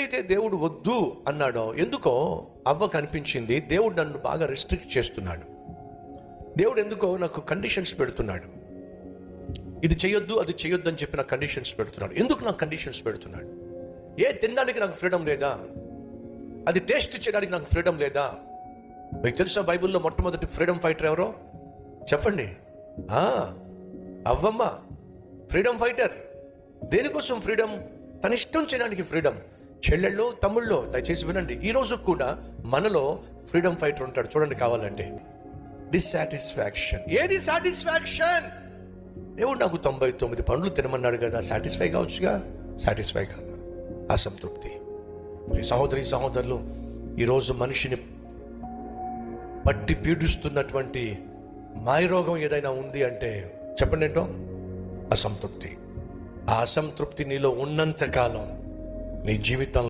ఎప్పుడైతే దేవుడు వద్దు అన్నాడో, ఎందుకో అవ్వకు అనిపించింది దేవుడు నన్ను బాగా రెస్ట్రిక్ట్ చేస్తున్నాడు, దేవుడు ఎందుకో నాకు కండిషన్స్ పెడుతున్నాడు, ఇది చేయొద్దు అది చేయొద్దు అని చెప్పి నాకు కండిషన్స్ పెడుతున్నాడు. ఎందుకు నాకు కండిషన్స్ పెడుతున్నాడు? తినడానికి నాకు ఫ్రీడమ్ లేదా? అది టేస్ట్ చేయడానికి నాకు ఫ్రీడమ్ లేదా? మీకు తెలుసా బైబిల్లో మొట్టమొదటి ఫ్రీడమ్ ఫైటర్ ఎవరో చెప్పండి? అవ్వమ్మ ఫ్రీడమ్ ఫైటర్. దేనికోసం ఫ్రీడమ్? తన ఇష్టం చేయడానికి ఫ్రీడమ్. చెల్లెళ్ళు తమ్ముళ్ళు దయచేసి వినండి, ఈరోజు కూడా మనలో ఫ్రీడమ్ ఫైటర్ ఉంటాడు. చూడండి కావాలంటే. డిస్సాటిస్ఫాక్షన్. ఏది సాటిస్ఫాక్షన్? దేవుడు నాకు 99 పండ్లు తినమన్నాడు కదా, సాటిస్ఫై కావచ్చుగా? సాటిస్ఫై కాదు, అసంతృప్తి. సహోదరి సహోదరులు, ఈరోజు మనిషిని పట్టి పీడిస్తున్నటువంటి మాయరోగం ఏదైనా ఉంది అంటే చెప్పండి ఏంటో? అసంతృప్తి. ఆ అసంతృప్తి నీలో ఉన్నంత కాలం నీ జీవితంలో